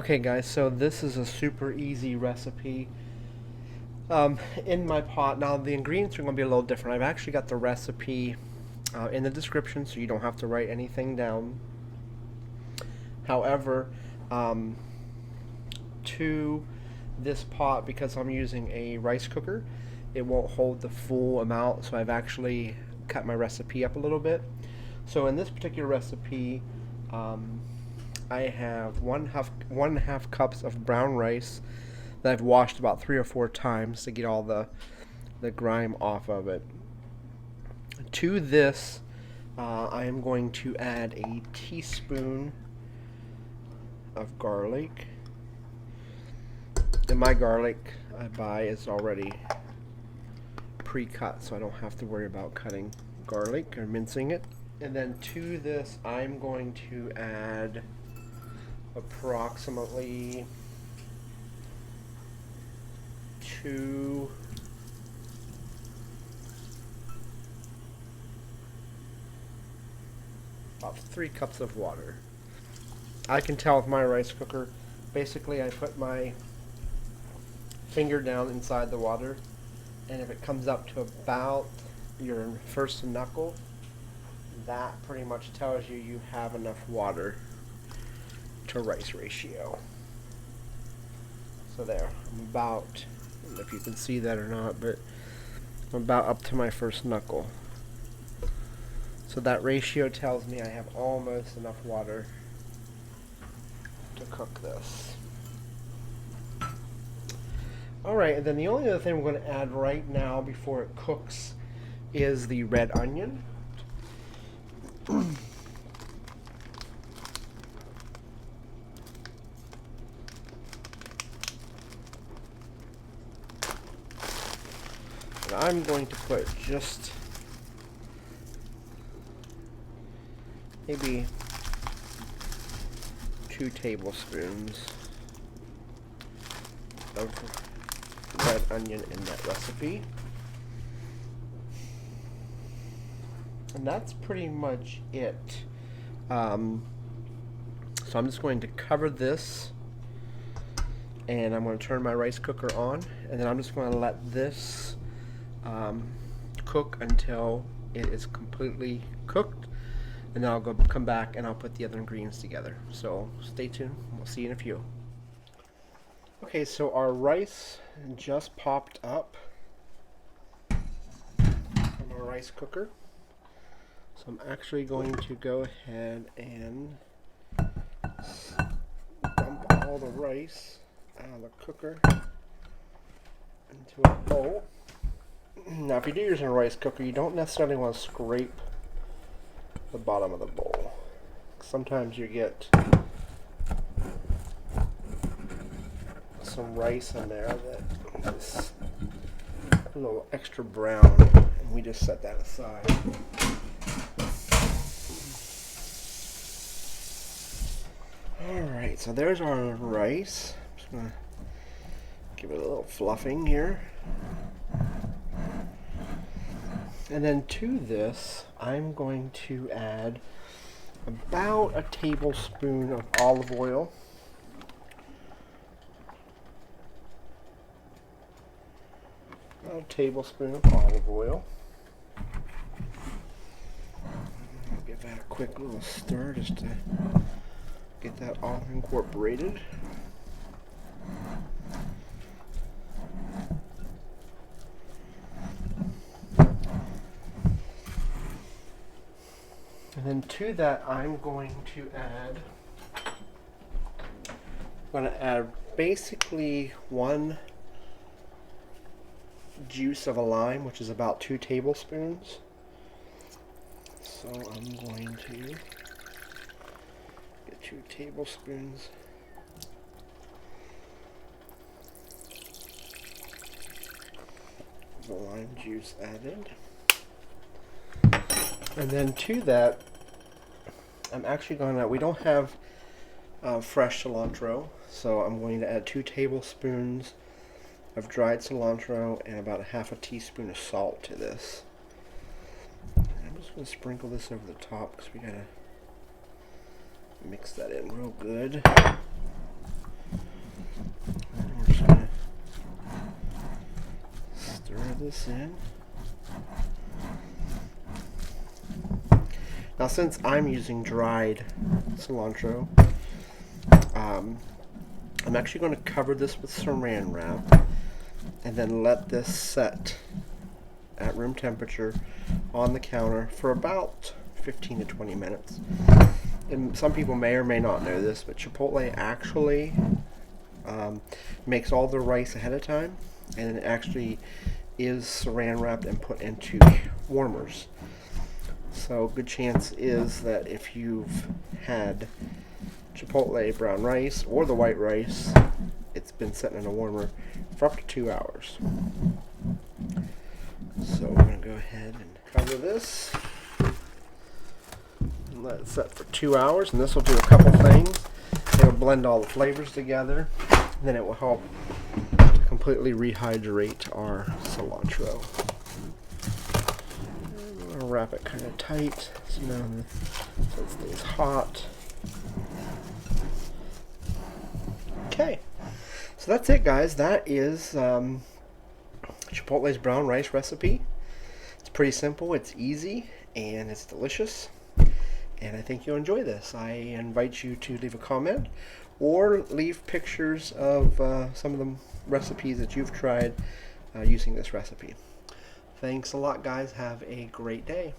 Okay guys, so this is a super easy recipe in my pot. Now the ingredients are going to be a little different. I've actually got the recipe in the description so you don't have to write anything down. However, to this pot, because I'm using a rice cooker, it won't hold the full amount, so I've actually cut my recipe up a little bit. So in this particular recipe, I have one and a half cups of brown rice that I've washed about 3 or 4 times to get all the grime off of it. To this, I am going to add a teaspoon of garlic. And my garlic I buy is already pre-cut, so I don't have to worry about cutting garlic or mincing it. And then to this, I'm going to add approximately about 3 cups of water. I can tell with my rice cooker, basically I put my finger down inside the water, and if it comes up to about your first knuckle, that pretty much tells you you have enough water to rice ratio. So there, I'm about, I don't know if you can see that or not, but I'm about up to my first knuckle. So that ratio tells me I have almost enough water to cook this. Alright, and then the only other thing we're going to add right now before it cooks is the red onion. And I'm going to put just maybe 2 tablespoons of red onion in that recipe. And that's pretty much it. So I'm just going to cover this, and I'm going to turn my rice cooker on, and then I'm just going to let this cook until it is completely cooked, and then I'll come back and I'll put the other ingredients together. So stay tuned, we'll see you in a few. Okay, so our rice just popped up from our rice cooker. So I'm actually going to go ahead and dump all the rice out of the cooker into a bowl. Now, if you're using a rice cooker, you don't necessarily want to scrape the bottom of the bowl. Sometimes you get some rice in there that is a little extra brown, and we just set that aside. Alright, so there's our rice. I'm just going to give it a little fluffing here. And then to this, I'm going to add about a tablespoon of olive oil. About a tablespoon of olive oil. I'll give that a quick little stir just to get that all incorporated. And then to that, I'm going to add basically 1 juice of a lime, which is about 2 tablespoons. So I'm going to get 2 tablespoons. The lime juice added. And then to that, I'm actually going to, we don't have fresh cilantro, so I'm going to add 2 tablespoons of dried cilantro and about 1/2 teaspoon of salt to this. I'm just going to sprinkle this over the top because we got to mix that in real good. this in. Now, since I'm using dried cilantro, I'm actually going to cover this with saran wrap and then let this set at room temperature on the counter for about 15 to 20 minutes. And some people may or may not know this, but Chipotle actually makes all the rice ahead of time, and it actually is saran wrapped and put into warmers. So good chance is that if you've had Chipotle brown rice or the white rice, it's been sitting in a warmer for up to 2 hours. So we're going to go ahead and cover this and let it set for 2 hours, and this will do a couple things. It'll blend all the flavors together, and then it will help to completely rehydrate our cilantro. And I'm going to wrap it kind of tight so it stays hot. Okay, so that's it, guys. That is Chipotle's brown rice recipe. It's pretty simple, it's easy, and it's delicious. And I think you'll enjoy this. I invite you to leave a comment or leave pictures of some of the recipes that you've tried using this recipe. Thanks a lot, guys. Have a great day.